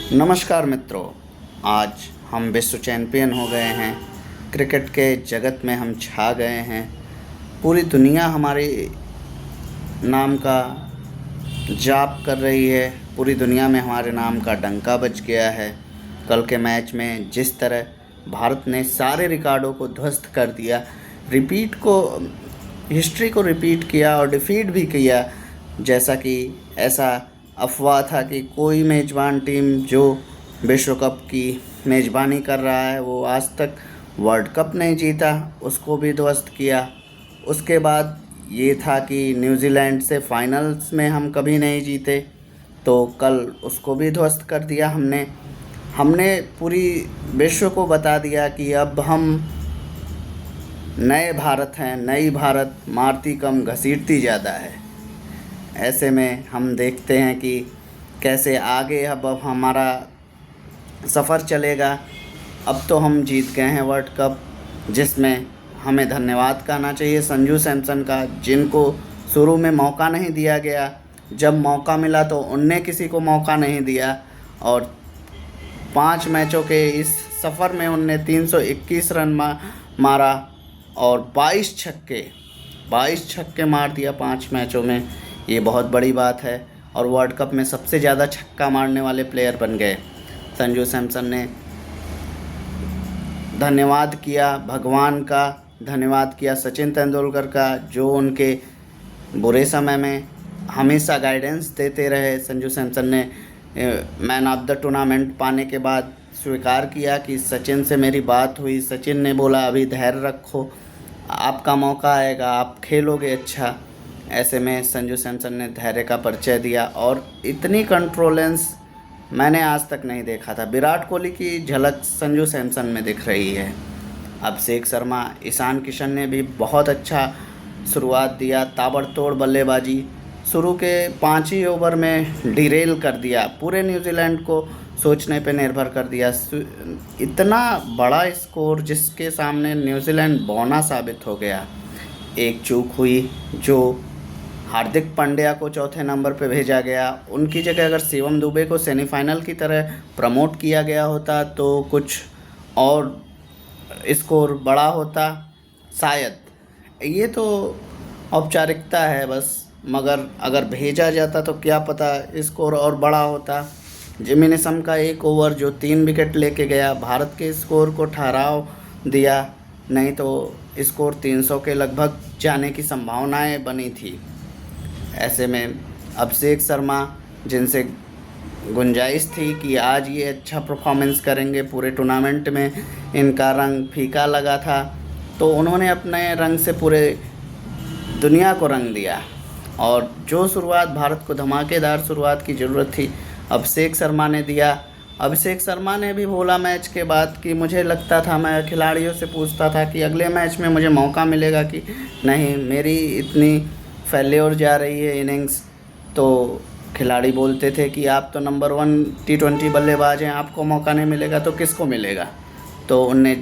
नमस्कार मित्रों। आज हम विश्व चैंपियन हो गए हैं। क्रिकेट के जगत में हम छा गए हैं। पूरी दुनिया हमारे नाम का जाप कर रही है। पूरी दुनिया में हमारे नाम का डंका बज गया है। कल के मैच में जिस तरह भारत ने सारे रिकॉर्डों को ध्वस्त कर दिया, हिस्ट्री को रिपीट किया और डिफीट भी किया। जैसा कि ऐसा अफवाह था कि कोई मेज़बान टीम जो विश्व कप की मेज़बानी कर रहा है वो आज तक वर्ल्ड कप नहीं जीता, उसको भी ध्वस्त किया। उसके बाद ये था कि न्यूजीलैंड से फाइनल्स में हम कभी नहीं जीते, तो कल उसको भी ध्वस्त कर दिया हमने पूरी विश्व को बता दिया कि अब हम नए भारत हैं। नई भारत मारती कम घसीटती ज़्यादा है। ऐसे में हम देखते हैं कि कैसे आगे अब हमारा सफ़र चलेगा। अब तो हम जीत गए हैं वर्ल्ड कप, जिसमें हमें धन्यवाद कहना चाहिए संजू सैमसन का, जिनको शुरू में मौका नहीं दिया गया। जब मौका मिला तो उनने किसी को मौका नहीं दिया और 5 मैचों के इस सफ़र में उनने 321 रन मारा और 22 छक्के मार दिया 5 मैचों में। ये बहुत बड़ी बात है और वर्ल्ड कप में सबसे ज़्यादा छक्का मारने वाले प्लेयर बन गए। संजू सैमसन ने धन्यवाद किया भगवान का, धन्यवाद किया सचिन तेंदुलकर का, जो उनके बुरे समय में हमेशा गाइडेंस देते रहे। संजू सैमसन ने मैन ऑफ द टूर्नामेंट पाने के बाद स्वीकार किया कि सचिन से मेरी बात हुई। सचिन ने बोला अभी धैर्य रखो, आपका मौका आएगा, आप खेलोगे अच्छा। ऐसे में संजू सैमसन ने धैर्य का परिचय दिया और इतनी कंट्रोलेंस मैंने आज तक नहीं देखा था। विराट कोहली की झलक संजू सैमसन में दिख रही है। अभिषेक शर्मा, ईशान किशन ने भी बहुत अच्छा शुरुआत दिया, ताबड़तोड़ बल्लेबाजी। शुरू के 5 ही ओवर में डिरेल कर दिया, पूरे न्यूजीलैंड को सोचने पे निर्भर कर दिया। इतना बड़ा स्कोर जिसके सामने न्यूजीलैंड बौना साबित हो गया। एक चूक हुई जो हार्दिक पांड्या को चौथे नंबर पे भेजा गया। उनकी जगह अगर शिवम दुबे को सेमीफाइनल की तरह प्रमोट किया गया होता तो कुछ और स्कोर बड़ा होता शायद। ये तो औपचारिकता है बस, मगर अगर भेजा जाता तो क्या पता स्कोर और बड़ा होता। जिमी नेशम का एक ओवर जो 3 विकेट लेके गया, भारत के स्कोर को ठहराव दिया, नहीं तो स्कोर 300 के लगभग जाने की संभावनाएं बनी थी। ऐसे में अभिषेक शर्मा, जिनसे गुंजाइश थी कि आज ये अच्छा परफॉर्मेंस करेंगे, पूरे टूर्नामेंट में इनका रंग फीका लगा था, तो उन्होंने अपने रंग से पूरे दुनिया को रंग दिया। और जो शुरुआत भारत को धमाकेदार शुरुआत की ज़रूरत थी, अभिषेक शर्मा ने दिया। अभिषेक शर्मा ने भी बोला मैच के बाद कि मुझे लगता था, मैं खिलाड़ियों से पूछता था कि अगले मैच में मुझे मौका मिलेगा कि नहीं, मेरी इतनी फेल्योर जा रही है इनिंग्स। तो खिलाड़ी बोलते थे कि आप तो नंबर 1 T20 बल्लेबाज हैं, आपको मौका नहीं मिलेगा तो किसको मिलेगा। तो उनने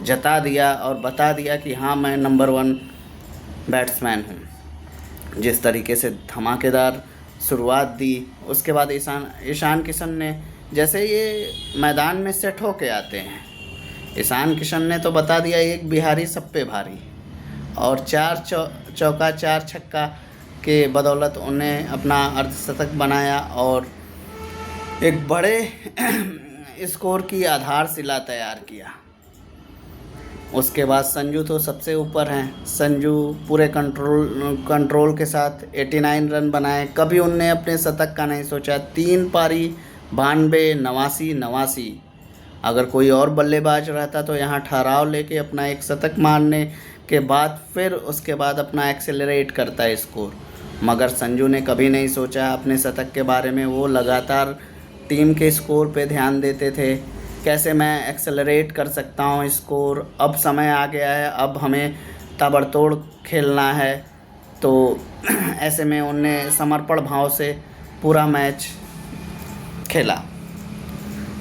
जता दिया और बता दिया कि हाँ, मैं नंबर 1 बैट्समैन हूँ। जिस तरीके से धमाकेदार शुरुआत दी, उसके बाद ईशान किशन ने, जैसे ये मैदान में सेट होके आते हैं, ईशान किशन ने तो बता दिया एक बिहारी सब पे भारी, और 4 चौका 4 छक्का के बदौलत उन्हें अपना अर्धशतक बनाया और एक बड़े स्कोर की आधारशिला तैयार किया। उसके बाद संजू तो सबसे ऊपर हैं। संजू पूरे कंट्रोल के साथ 89 रन बनाए। कभी उनने अपने शतक का नहीं सोचा। 3 पारी 92, 89, 89। अगर कोई और बल्लेबाज रहता तो यहाँ ठहराव लेके अपना एक शतक मारने के बाद फिर उसके बाद अपना एक्सेलरेट करता है स्कोर, मगर संजू ने कभी नहीं सोचा अपने शतक के बारे में। वो लगातार टीम के स्कोर पे ध्यान देते थे, कैसे मैं एक्सेलरेट कर सकता हूँ स्कोर। अब समय आ गया है, अब हमें ताबड़तोड़ खेलना है। तो ऐसे में उनने समर्पण भाव से पूरा मैच खेला।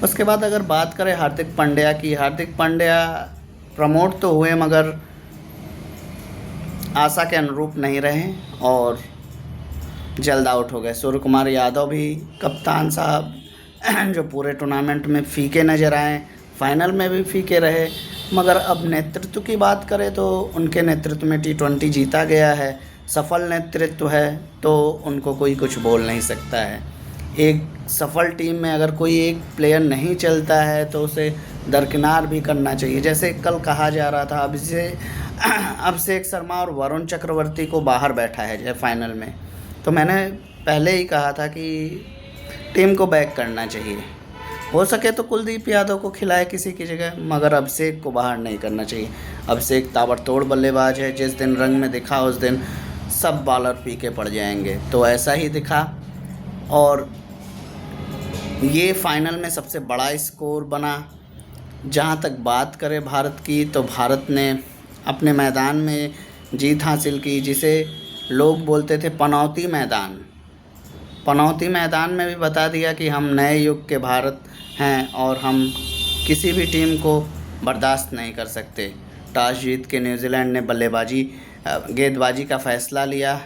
उसके बाद अगर बात करें हार्दिक पांड्या की, हार्दिक पांड्या प्रमोट तो हुए मगर आशा के अनुरूप नहीं रहे और जल्द आउट हो गए। सूर्य कुमार यादव भी, कप्तान साहब जो पूरे टूर्नामेंट में फीके नज़र आए, फाइनल में भी फीके रहे। मगर अब नेतृत्व की बात करें तो उनके नेतृत्व में T20 जीता गया है, सफल नेतृत्व है, तो उनको कोई कुछ बोल नहीं सकता है। एक सफल टीम में अगर कोई एक प्लेयर नहीं चलता है तो उसे दरकिनार भी करना चाहिए। जैसे कल कहा जा रहा था अभिषेक शर्मा और वरुण चक्रवर्ती को बाहर बैठा है फाइनल में, तो मैंने पहले ही कहा था कि टीम को बैक करना चाहिए। हो सके तो कुलदीप यादव को खिलाए किसी की जगह, मगर अभिषेक को बाहर नहीं करना चाहिए। अभिषेक ताबड़तोड़ बल्लेबाज है, जिस दिन रंग में दिखा उस दिन सब बॉलर पीके पड़ जाएंगे, तो ऐसा ही दिखा। और ये फाइनल में सबसे बड़ा स्कोर बना। जहाँ तक बात करें भारत की, तो भारत ने अपने मैदान में जीत हासिल की, जिसे लोग बोलते थे पनौती मैदान। पनौती मैदान में भी बता दिया कि हम नए युग के भारत हैं और हम किसी भी टीम को बर्दाश्त नहीं कर सकते। टॉस जीत के न्यूजीलैंड ने गेंदबाजी का फ़ैसला लिया।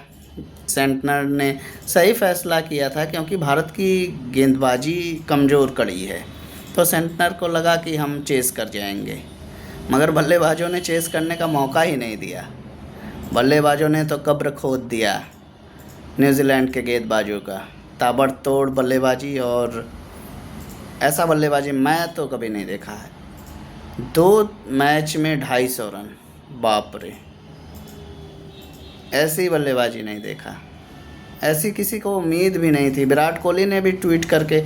सेंटनर ने सही फ़ैसला किया था, क्योंकि भारत की गेंदबाजी कमज़ोर कड़ी है, तो सेंटनर को लगा कि हम चेस कर जाएंगे, मगर बल्लेबाजों ने चेस करने का मौका ही नहीं दिया। बल्लेबाजों ने तो कब्र खोद दिया न्यूजीलैंड के गेंदबाजों का। ताबड़तोड़ बल्लेबाजी, और ऐसा बल्लेबाजी मैं तो कभी नहीं देखा है। 2 मैच में 250 रन, बाप रे, ऐसी बल्लेबाजी नहीं देखा। ऐसी किसी को उम्मीद भी नहीं थी। विराट कोहली ने भी ट्वीट करके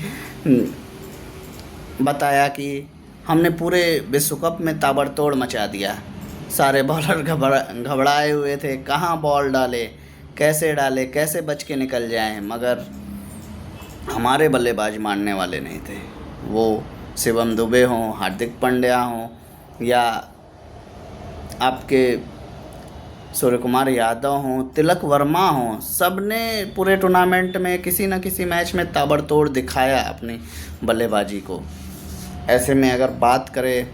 बताया कि हमने पूरे विश्व कप में ताबड़तोड़ मचा दिया। सारे बॉलर घबराए हुए थे, कहाँ बॉल डाले, कैसे बच के निकल जाएं, मगर हमारे बल्लेबाज मानने वाले नहीं थे। वो शिवम दुबे हों, हार्दिक पांड्या हों, या आपके सूर्य कुमार यादव हों, तिलक वर्मा हों, सब ने पूरे टूर्नामेंट में किसी न किसी मैच में ताबड़तोड़ दिखाया अपनी बल्लेबाजी को। ऐसे में अगर बात करें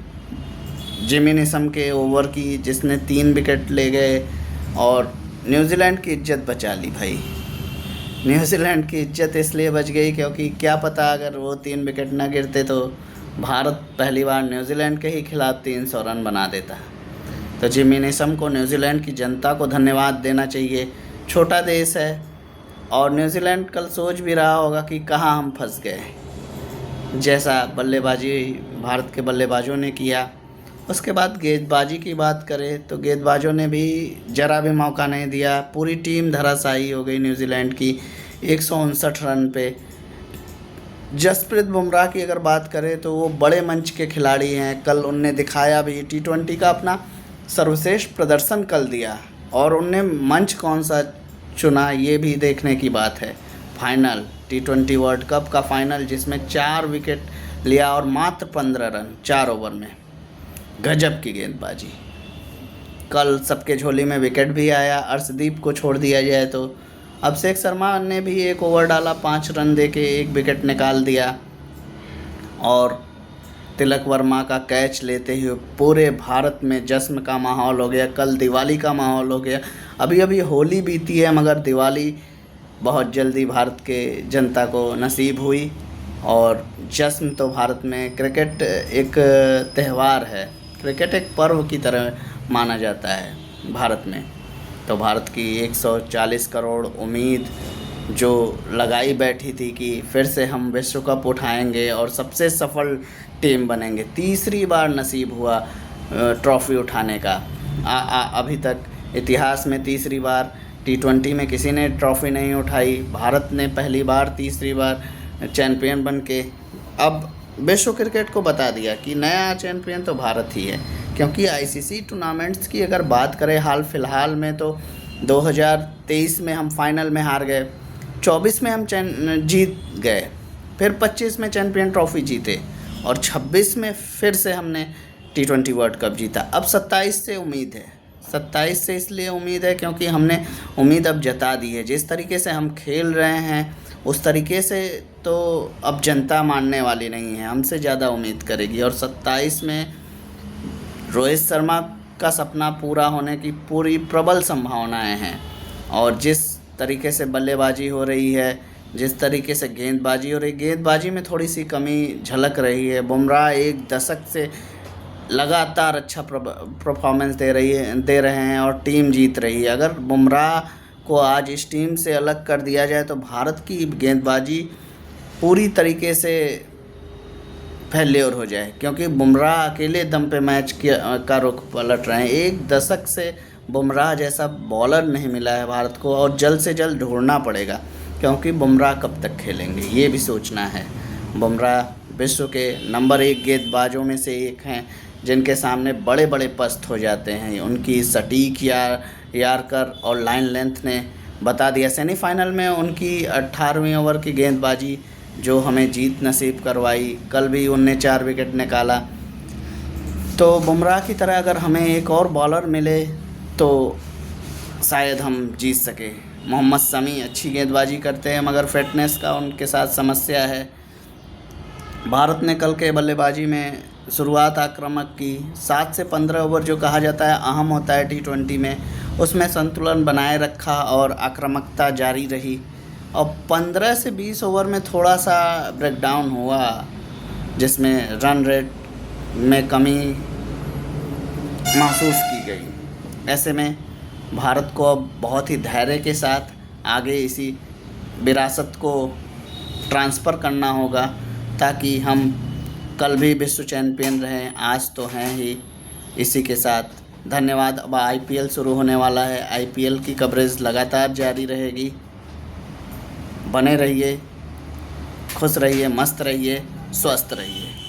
जिमी नेशम के ओवर की, जिसने 3 विकेट ले गए और न्यूजीलैंड की इज्जत बचा ली भाई। न्यूजीलैंड की इज्जत इसलिए बच गई क्योंकि क्या पता अगर वो 3 विकेट न गिरते तो भारत पहली बार न्यूजीलैंड के ही खिलाफ 300 रन बना देता। तो जिमी नेशम को न्यूजीलैंड की जनता को धन्यवाद देना चाहिए। छोटा देश है और न्यूजीलैंड कल सोच भी रहा होगा कि कहाँ हम फंस गए। जैसा बल्लेबाजी भारत के बल्लेबाजों ने किया। उसके बाद गेंदबाजी की बात करें तो गेंदबाजों ने भी ज़रा भी मौका नहीं दिया। पूरी टीम धराशायी हो गई न्यूजीलैंड की 159 रन पे। जसप्रीत बुमराह की अगर बात करें तो वो बड़े मंच के खिलाड़ी हैं। कल उनने दिखाया भी, T20 का अपना सर्वश्रेष्ठ प्रदर्शन कल दिया, और उनने मंच कौन सा चुना ये भी देखने की बात है। फाइनल T20 वर्ल्ड कप का फाइनल, जिसमें 4 विकेट लिया और मात्र 15 रन 4 ओवर में। गजब की गेंदबाजी। कल सबके झोली में विकेट भी आया। अर्शदीप को छोड़ दिया जाए तो अभिषेक शर्मा ने भी 1 ओवर डाला, 5 रन देके 1 विकेट निकाल दिया, और तिलक वर्मा का कैच लेते हुए पूरे भारत में जश्न का माहौल हो गया। कल दिवाली का माहौल हो गया। अभी होली बीती है, मगर दिवाली बहुत जल्दी भारत के जनता को नसीब हुई। और जश्न तो भारत में, क्रिकेट एक त्यौहार है, क्रिकेट एक पर्व की तरह माना जाता है भारत में। तो भारत की 140 करोड़ उम्मीद जो लगाई बैठी थी कि फिर से हम विश्व कप उठाएंगे और सबसे सफल टीम बनेंगे, तीसरी बार नसीब हुआ ट्रॉफ़ी उठाने का। अभी तक इतिहास में तीसरी बार T20 में किसी ने ट्रॉफ़ी नहीं उठाई। भारत ने पहली बार, तीसरी बार चैंपियन बन के अब विश्व क्रिकेट को बता दिया कि नया चैंपियन तो भारत ही है। क्योंकि ICC टूर्नामेंट्स की अगर बात करें हाल फिलहाल में, तो 2023 में हम फाइनल में हार गए, 24 में हम जीत गए, फिर 25 में चैंपियन ट्रॉफ़ी जीते, और 26 में फिर से हमने T20 वर्ल्ड कप जीता। अब 27 से उम्मीद है। 27 से इसलिए उम्मीद है क्योंकि हमने उम्मीद अब जता दी है। जिस तरीके से हम खेल रहे हैं उस तरीके से तो अब जनता मानने वाली नहीं है, हमसे ज़्यादा उम्मीद करेगी। और 27 में रोहित शर्मा का सपना पूरा होने की पूरी प्रबल संभावनाएं हैं। और जिस तरीके से बल्लेबाजी हो रही है, जिस तरीके से गेंदबाजी, और एक गेंदबाजी में थोड़ी सी कमी झलक रही है। बुमराह एक दशक से लगातार अच्छा परफॉर्मेंस दे रहे हैं और टीम जीत रही है। अगर बुमराह को आज इस टीम से अलग कर दिया जाए तो भारत की गेंदबाजी पूरी तरीके से फेल्योर हो जाए, क्योंकि बुमराह अकेले दम पे मैच का रुख पलट रहे हैं। एक दशक से बुमराह जैसा बॉलर नहीं मिला है भारत को, और जल्द से जल्द ढूंढना पड़ेगा, क्योंकि बुमराह कब तक खेलेंगे ये भी सोचना है। बुमराह विश्व के नंबर 1 गेंदबाजों में से एक हैं, जिनके सामने बड़े बड़े पस्त हो जाते हैं। उनकी सटीक यार्कर और लाइन लेंथ ने बता दिया। सेमीफाइनल में उनकी 18वीं ओवर की गेंदबाजी जो हमें जीत नसीब करवाई, कल भी उनने 4 विकेट निकाला। तो बुमराह की तरह अगर हमें एक और बॉलर मिले तो शायद हम जीत सके। मोहम्मद शमी अच्छी गेंदबाजी करते हैं, मगर फिटनेस का उनके साथ समस्या है। भारत ने कल के बल्लेबाजी में शुरुआत आक्रामक की। 7 से 15 ओवर जो कहा जाता है अहम होता है T20 में, उसमें संतुलन बनाए रखा और आक्रामकता जारी रही। और 15 से 20 ओवर में थोड़ा सा ब्रेकडाउन हुआ, जिसमें रन रेट में कमी महसूस की गई। ऐसे में भारत को अब बहुत ही धैर्य के साथ आगे इसी विरासत को ट्रांसफ़र करना होगा, ताकि हम कल भी विश्व चैंपियन रहें। आज तो हैं ही। इसी के साथ धन्यवाद। अब IPL शुरू होने वाला है। IPL की कवरेज लगातार जारी रहेगी। बने रहिए, खुश रहिए, मस्त रहिए, स्वस्थ रहिए।